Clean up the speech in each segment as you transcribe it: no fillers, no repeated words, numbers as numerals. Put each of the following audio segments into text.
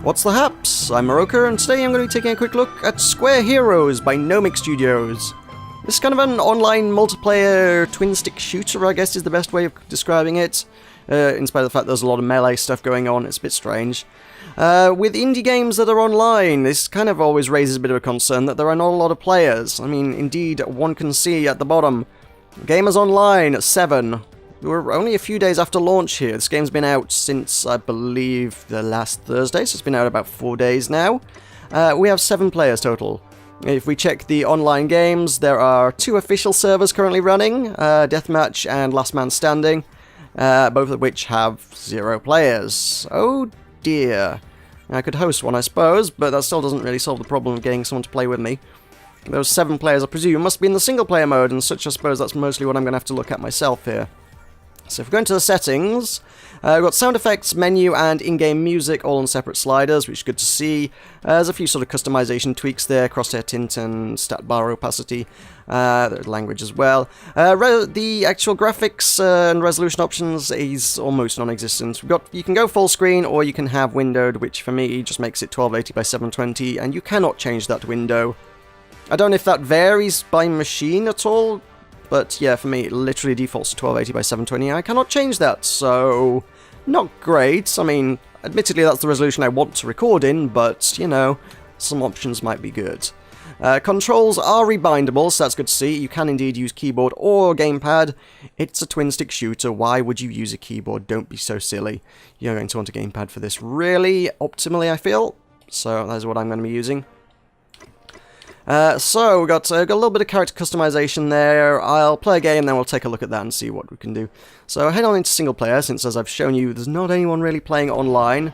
What's the haps? I'm Meroka, and today I'm going to be taking a quick look at Square Heroes by Gnomic Studios. This is kind of an online multiplayer twin-stick shooter, I guess is the best way of describing it. In spite of the fact there's a lot of melee stuff going on, it's a bit strange. With indie games that are online, this kind of always raises a bit of a concern that there are not a lot of players. I mean, indeed, one can see at the bottom, Gamers Online, 7. We're only a few days after launch here. This game's been out since, I believe, the last Thursday, so it's been out about 4 days now. We have 7 players total. If we check the online games, there are 2 official servers currently running, Deathmatch and Last Man Standing, both of which have 0 players. Oh dear. I could host one, I suppose, but that still doesn't really solve the problem of getting someone to play with me. Those 7 players, I presume, must be in the single-player mode, and such I suppose that's mostly what I'm going to have to look at myself here. So if we go into the settings, we've got sound effects, menu, and in-game music all on separate sliders, which is good to see. There's a few sort of customization tweaks there, crosshair tint and stat bar opacity, there's language as well. The actual graphics and resolution options is almost non-existent. You can go full screen, or you can have windowed, which for me just makes it 1280 by 720, and you cannot change that window. I don't know if that varies by machine at all, but yeah, for me, it literally defaults to 1280 by 720. I cannot change that, so not great. I mean, admittedly, that's the resolution I want to record in, but, you know, some options might be good. Controls are rebindable, so that's good to see. You can indeed use keyboard or gamepad. It's a twin-stick shooter. Why would you use a keyboard? Don't be so silly. You're going to want a gamepad for this really optimally, I feel. So that's what I'm going to be using. So we've got a little bit of character customization there. I'll play a game, then we'll take a look at that and see what we can do. So head on into single player, since as I've shown you, there's not anyone really playing online.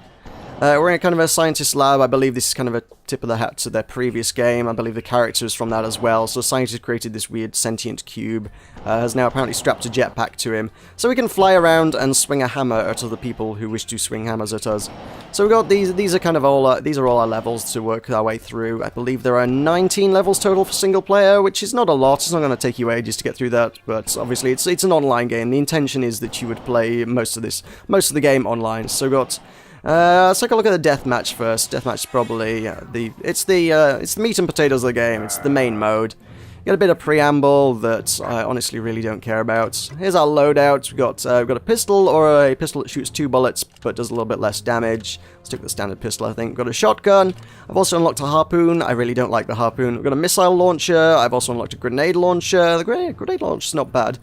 We're in a kind of a scientist lab. I believe this is kind of a tip of the hat to their previous game. I believe the character is from that as well. So the scientist created this weird sentient cube, has now apparently strapped a jetpack to him, so we can fly around and swing a hammer at other people who wish to swing hammers at us. So we've got these are kind of all these are all our levels to work our way through. I believe there are 19 levels total for single player, which is not a lot. It's not going to take you ages to get through that, but obviously it's an online game. The intention is that you would play most of the game online. So we've got. Let's take a look at the deathmatch first. Deathmatch is probably it's the meat and potatoes of the game. It's the main mode. You get a bit of preamble that I honestly really don't care about. Here's our loadout. We've got a pistol, or a pistol that shoots 2 bullets but does a little bit less damage. Let's take the standard pistol, I think. We've got a shotgun. I've also unlocked a harpoon. I really don't like the harpoon. We've got a missile launcher. I've also unlocked a grenade launcher. The grenade launcher's not bad.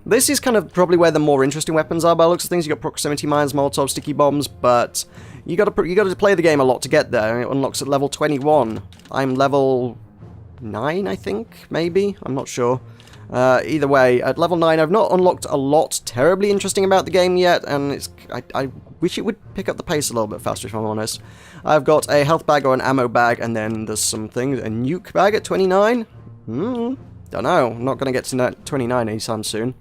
This is kind of probably where the more interesting weapons are by the looks of things. You got proximity mines, Molotov, sticky bombs, but you got to play the game a lot to get there. It unlocks at level 21. I'm level 9, I think, maybe. I'm not sure. Either way, at level 9, I've not unlocked a lot terribly interesting about the game yet, and I wish it would pick up the pace a little bit faster, if I'm honest. I've got a health bag or an ammo bag, and then there's something, a nuke bag at 29. Don't know. I'm not going to get to 29 anytime soon.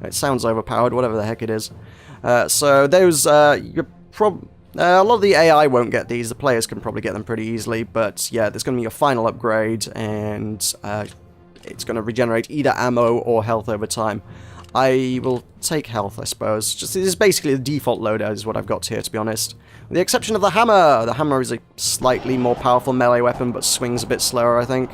It sounds overpowered, whatever the heck it is. So those, a lot of the AI won't get these. The players can probably get them pretty easily, but yeah, there's going to be a final upgrade, and it's going to regenerate either ammo or health over time. I will take health, I suppose. This is basically the default loadout is what I've got here, to be honest. With the exception of the hammer. The hammer is a slightly more powerful melee weapon, but swings a bit slower, I think.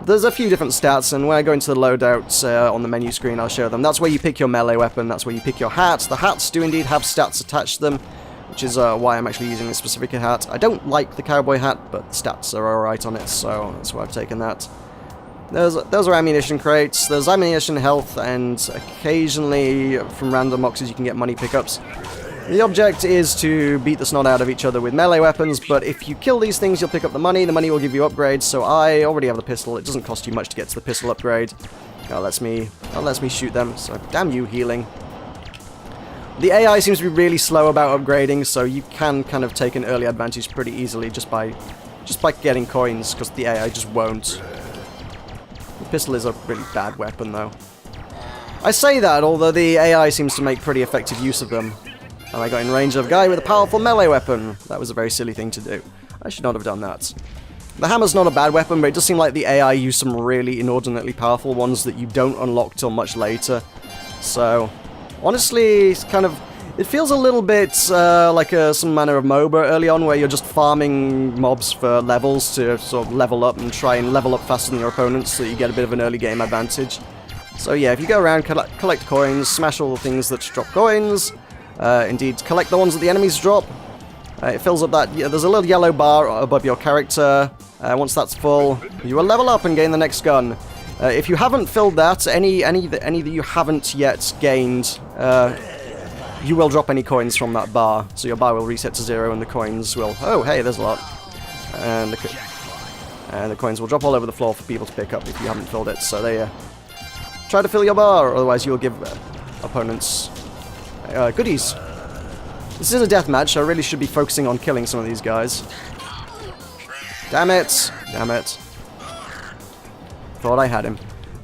There's a few different stats, and when I go into the loadouts on the menu screen, I'll show them. That's where you pick your melee weapon, that's where you pick your hat. The hats do indeed have stats attached to them, which is why I'm actually using this specific hat. I don't like the cowboy hat, but the stats are alright on it, so that's why I've taken that. Those are ammunition crates. There's ammunition, health, and occasionally from random boxes you can get money pickups. The object is to beat the snot out of each other with melee weapons, but if you kill these things, you'll pick up the money will give you upgrades, so I already have the pistol. It doesn't cost you much to get to the pistol upgrade. That lets me shoot them, so damn you, healing. The AI seems to be really slow about upgrading, so you can kind of take an early advantage pretty easily just by getting coins, because the AI just won't. The pistol is a really bad weapon, though. I say that, although the AI seems to make pretty effective use of them. And I got in range of a guy with a powerful melee weapon. That was a very silly thing to do. I should not have done that. The hammer's not a bad weapon, but it does seem like the AI used some really inordinately powerful ones that you don't unlock till much later. So, honestly, it's kind of... It feels a little bit like some manner of MOBA early on, where you're just farming mobs for levels to sort of level up and try and level up faster than your opponents so you get a bit of an early game advantage. So yeah, if you go around, collect coins, smash all the things that drop coins, indeed collect the ones that the enemies drop. It fills up that, there's a little yellow bar above your character. Once that's full, you will level up and gain the next gun. If you haven't filled that, any that you haven't yet gained, you will drop any coins from that bar. So your bar will reset to 0 and the coins will... Oh, hey, there's a lot. And the coins will drop all over the floor for people to pick up if you haven't filled it. So they try to fill your bar, otherwise you'll give opponents goodies. This is a deathmatch, so I really should be focusing on killing some of these guys. Damn it! Damn it. Thought I had him.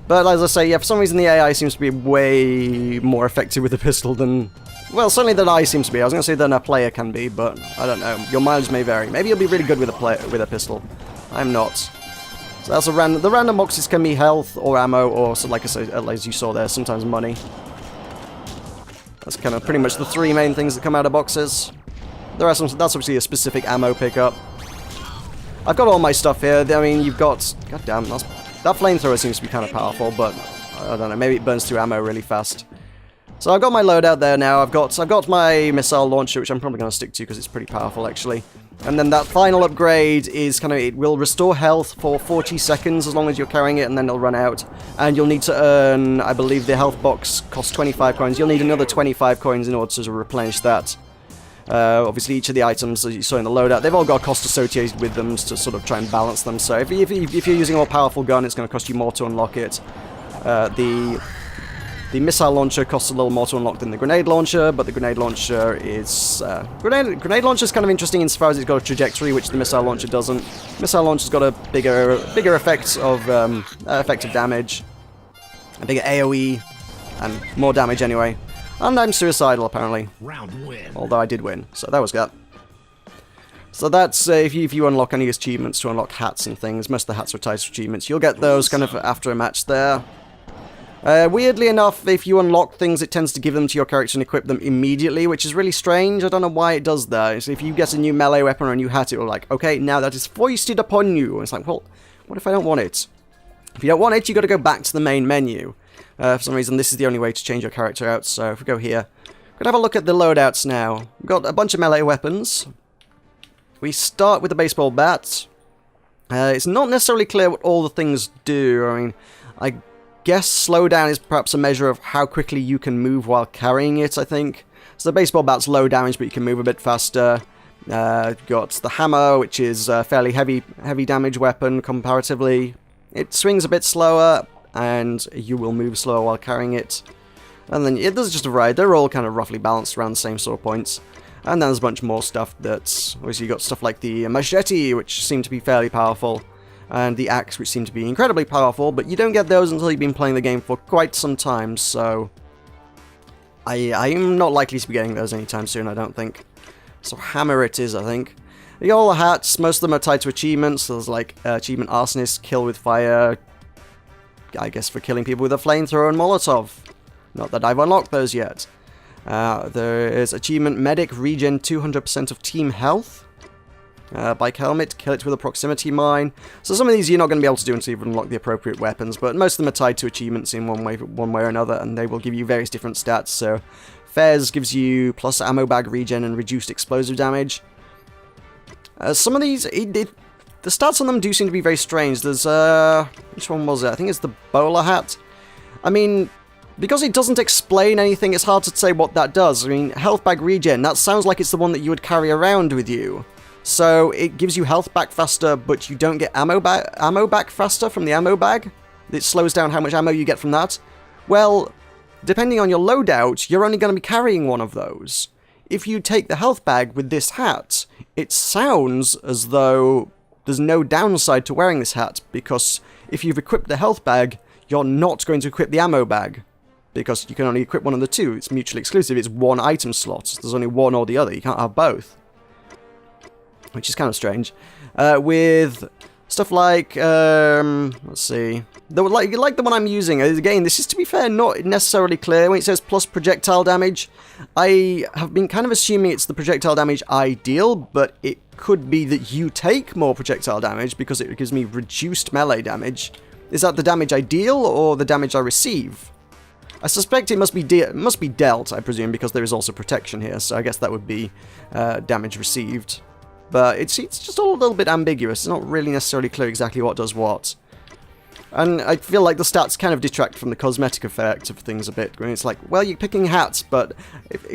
But as I say, yeah, for some reason the AI seems to be way more effective with the pistol than... Well, certainly than I seem to be. I was going to say than a player can be, but I don't know. Your mileage may vary. Maybe you'll be really good with a pistol. I'm not. So that's the random boxes can be health or ammo or, so like I say, as you saw there, sometimes money. That's kind of pretty much the three main things that come out of boxes. There are some. That's obviously a specific ammo pickup. I've got all my stuff here. I mean, you've got... God damn, that flamethrower seems to be kind of powerful, but I don't know. Maybe it burns through ammo really fast. So I've got my loadout there now. I've got my missile launcher, which I'm probably going to stick to because it's pretty powerful, actually. And then that final upgrade is kind of... It will restore health for 40 seconds as long as you're carrying it, and then it'll run out. And you'll need to earn... I believe the health box costs 25 coins. You'll need another 25 coins in order to replenish that. Obviously, each of the items that you saw in the loadout, they've all got cost associated with them to sort of try and balance them. So if you're using a more powerful gun, it's going to cost you more to unlock it. The missile launcher costs a little more to unlock than the grenade launcher, but the grenade launcher is... Grenade launcher is kind of interesting insofar as it's got a trajectory, which the missile launcher doesn't. Missile launcher's got a bigger effect of effective damage, a bigger AoE, and more damage anyway. And I'm suicidal, apparently. Round win. Although I did win, so that was good. So that's, if you unlock any achievements to unlock hats and things, most of the hats are tied to achievements, you'll get those kind of after a match there. Weirdly enough, if you unlock things, it tends to give them to your character and equip them immediately, which is really strange. I don't know why it does that. So if you get a new melee weapon or a new hat, it will like, okay, now that is foisted upon you. And it's like, well, what if I don't want it? If you don't want it, you got to go back to the main menu. For some reason, this is the only way to change your character out. So if we go here, we're going to have a look at the loadouts now. We've got a bunch of melee weapons. We start with the baseball bat. It's not necessarily clear what all the things do. I mean, I guess slowdown is perhaps a measure of how quickly you can move while carrying it, I think. So the baseball bat's low damage, but you can move a bit faster. Got the hammer, which is a fairly heavy damage weapon comparatively. It swings a bit slower, and you will move slower while carrying it. And then there's just a variety. They're all kind of roughly balanced around the same sort of points. And then there's a bunch more stuff that's... Obviously you got stuff like the machete, which seem to be fairly powerful. And the axe, which seem to be incredibly powerful, but you don't get those until you've been playing the game for quite some time, so... I'm not likely to be getting those anytime soon, I don't think. So hammer it is, I think. You got all the hats, most of them are tied to achievements, so there's like achievement arsonist, kill with fire, I guess for killing people with a flamethrower and Molotov. Not that I've unlocked those yet. There is achievement medic, regen 200% of team health. Bike helmet, kill it with a proximity mine. So some of these you're not going to be able to do until you've unlocked the appropriate weapons, but most of them are tied to achievements in one way or another, and they will give you various different stats. So Fez gives you plus ammo bag regen and reduced explosive damage. Some of these, the stats on them do seem to be very strange. There's, which one was it? I think it's the bowler hat. I mean, because it doesn't explain anything, it's hard to say what that does. I mean, health bag regen, that sounds like it's the one that you would carry around with you. So it gives you health back faster, but you don't get ammo back faster from the ammo bag. It slows down how much ammo you get from that. Well, depending on your loadout, you're only going to be carrying one of those. If you take the health bag with this hat, it sounds as though there's no downside to wearing this hat, because if you've equipped the health bag, you're not going to equip the ammo bag, because you can only equip one of the two. It's mutually exclusive. It's one item slot. There's only one or the other. You can't have both. Which is kind of strange. With Stuff like, let's see, like the one I'm using. Again, this is, to be fair, not necessarily clear. When it says plus projectile damage, I have been kind of assuming it's the projectile damage ideal, but it could be that you take more projectile damage because it gives me reduced melee damage. Is that the damage I deal or the damage I receive? I suspect it must be dealt, I presume, because there is also protection here, so I guess that would be damage received. But it's just a little bit ambiguous. It's not really necessarily clear exactly what does what. And I feel like the stats kind of detract from the cosmetic effect of things a bit. When it's like, well, you're picking hats, but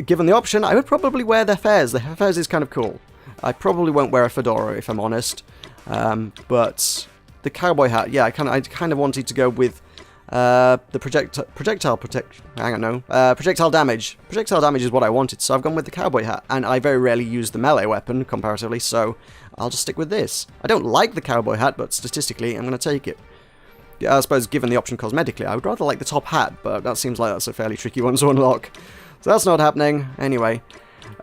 given the option, I would probably wear their fez. The fez is kind of cool. I probably won't wear a fedora, if I'm honest. But the cowboy hat, yeah, I kind of wanted to go with the projectile damage. Projectile damage is what I wanted, so I've gone with the cowboy hat, and I very rarely use the melee weapon, comparatively, so I'll just stick with this. I don't like the cowboy hat, but statistically, I'm going to take it. Yeah, I suppose, given the option cosmetically, I would rather like the top hat, but that seems like that's a fairly tricky one to unlock. So that's not happening. Anyway,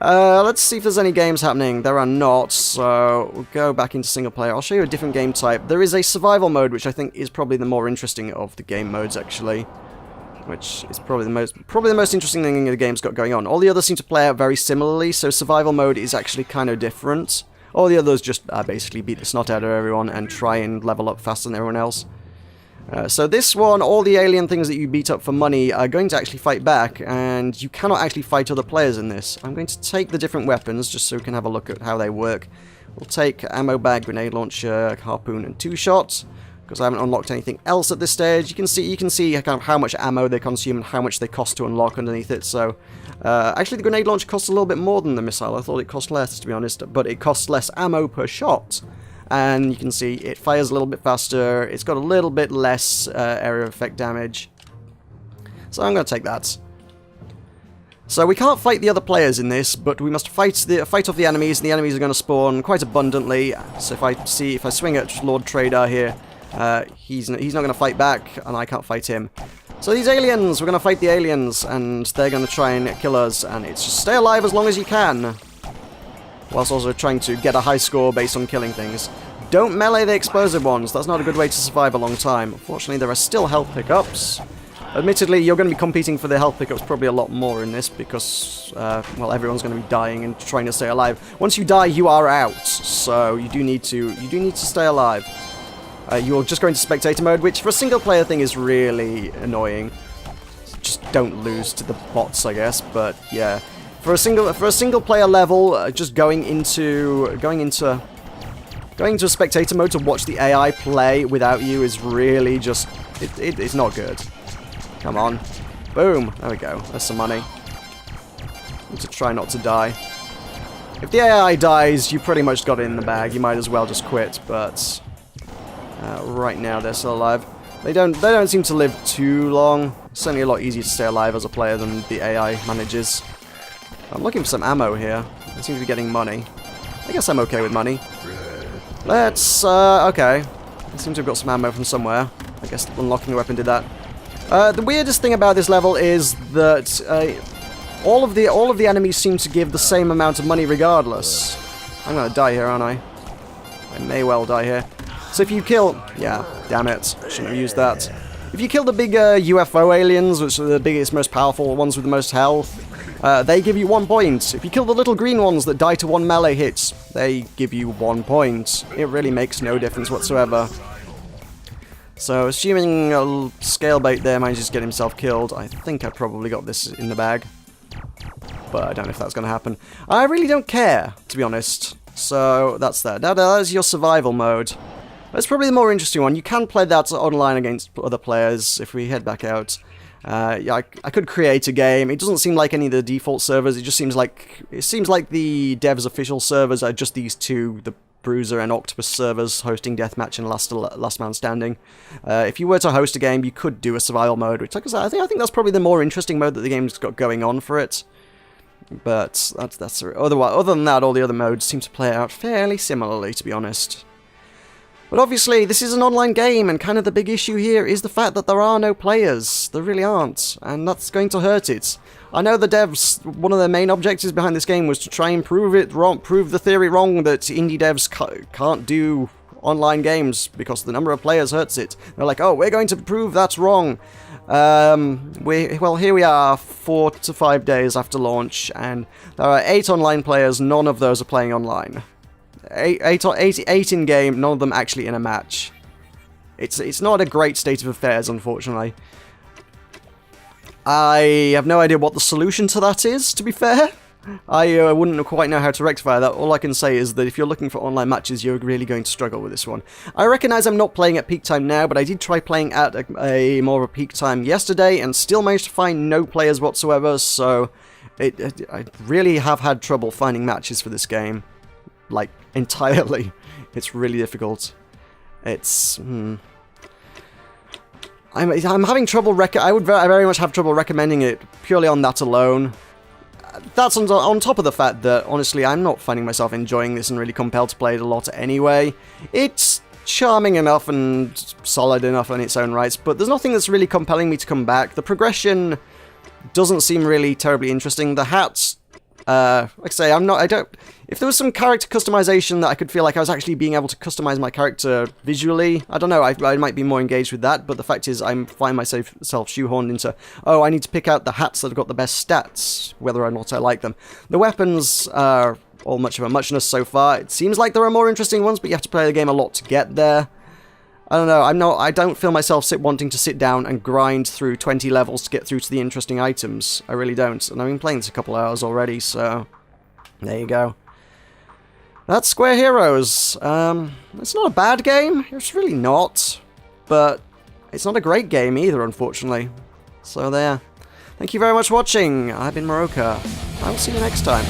let's see if there's any games happening. There are not, so we'll go back into single player. I'll show you a different game type. There is a survival mode, which I think is probably the more interesting of the game modes, actually. Which is probably the most interesting thing the game's got going on. All the others seem to play out very similarly, so survival mode is actually kind of different. All the others just basically beat the snot out of everyone and try and level up faster than everyone else. So this one, all the alien things that you beat up for money are going to actually fight back, and you cannot actually fight other players in this. I'm going to take the different weapons, just so we can have a look at how they work. We'll take ammo bag, grenade launcher, harpoon, and 2-shot, because I haven't unlocked anything else at this stage. You can see kind of how much ammo they consume and how much they cost to unlock underneath it. So, actually the grenade launcher costs a little bit more than the missile. I thought it cost less, to be honest, but it costs less ammo per shot. And you can see it fires a little bit faster, it's got a little bit less area effect damage. So I'm going to take that. So we can't fight the other players in this, but we must fight off the enemies, and the enemies are going to spawn quite abundantly. So if I swing at Lord Trader here, he's not going to fight back, and I can't fight him. So these aliens, we're going to fight the aliens, and they're going to try and kill us, and it's just stay alive as long as you can. Whilst also trying to get a high score based on killing things. Don't melee the explosive ones, that's not a good way to survive a long time. Unfortunately, there are still health pickups. Admittedly, you're going to be competing for the health pickups probably a lot more in this, because, well, everyone's going to be dying and trying to stay alive. Once you die, you are out, so you do need to stay alive. You're just going to spectator mode, which for a single player thing is really annoying. Just don't lose to the bots, I guess, but yeah. For a single player level, just going into a spectator mode to watch the AI play without you is really just it's not good. Come on, boom, there we go. There's some money. Need to try not to die. If the AI dies, you pretty much got it in the bag. You might as well just quit. But right now they're still alive. They don't seem to live too long. It's certainly a lot easier to stay alive as a player than the AI manages. I'm looking for some ammo here. I seem to be getting money. I guess I'm okay with money. Let's, okay. I seem to have got some ammo from somewhere. I guess unlocking the weapon did that. The weirdest thing about this level is that all of the enemies seem to give the same amount of money regardless. I'm gonna die here, aren't I? I may well die here. So if you kill... Yeah, damn it. Shouldn't have used that. If you kill the big UFO aliens, which are the biggest, most powerful ones with the most health, they give you 1 point. If you kill the little green ones that die to 1 melee hit, they give you 1 point. It really makes no difference whatsoever. So, assuming a scalebait there manages to get himself killed, I think I probably got this in the bag. But I don't know if that's going to happen. I really don't care, to be honest. So, that's that. Now, that's your survival mode. That's probably the more interesting one. You can play that online against other players if we head back out. Yeah, I could create a game. It doesn't seem like any of the default servers. It just seems like the devs' official servers are just these two, the Bruiser and Octopus servers, hosting deathmatch and last man standing. If you were to host a game, you could do a survival mode, which, like I said, I think that's probably the more interesting mode that the game's got going on for it. But that's other than that, all the other modes seem to play out fairly similarly, to be honest. But obviously, this is an online game, and kind of the big issue here is the fact that there are no players. There really aren't, and that's going to hurt it. I know the devs, one of their main objectives behind this game was to try and prove the theory wrong that indie devs can't do online games because the number of players hurts it. They're like, oh, we're going to prove that's wrong. Well, here we are, 4 to 5 days after launch, and there are 8 online players. None of those are playing online. 8 in game, none of them actually in a match. It's not a great state of affairs, unfortunately. I have no idea what the solution to that is, to be fair. I wouldn't quite know how to rectify that. All I can say is that if you're looking for online matches, you're really going to struggle with this one. I recognise I'm not playing at peak time now, but I did try playing at a more of a peak time yesterday, and still managed to find no players whatsoever, so I really have had trouble finding matches for this game. Like, entirely. It's really difficult. It's... I'm having trouble I would very much have trouble recommending it purely on that alone. That's on top of the fact that, honestly, I'm not finding myself enjoying this and really compelled to play it a lot anyway. It's charming enough and solid enough in its own rights, but there's nothing that's really compelling me to come back. The progression doesn't seem really terribly interesting. The hats, like I say, if there was some character customization that I could feel like I was actually being able to customize my character visually, I don't know, I might be more engaged with that, but the fact is I find myself shoehorned into, oh, I need to pick out the hats that have got the best stats, whether or not I like them. The weapons are all much of a muchness so far. It seems like there are more interesting ones, but you have to play the game a lot to get there. I don't know, I don't feel myself wanting to sit down and grind through 20 levels to get through to the interesting items. I really don't, and I've been playing this a couple of hours already, so there you go. That's Square Heroes. It's not a bad game, it's really not, but it's not a great game either, unfortunately. So there. Thank you very much for watching. I've been Meroka. I will see you next time.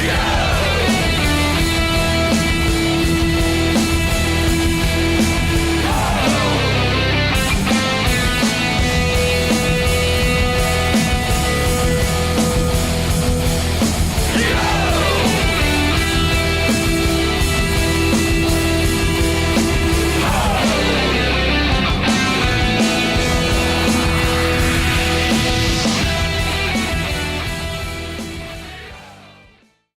Yeah!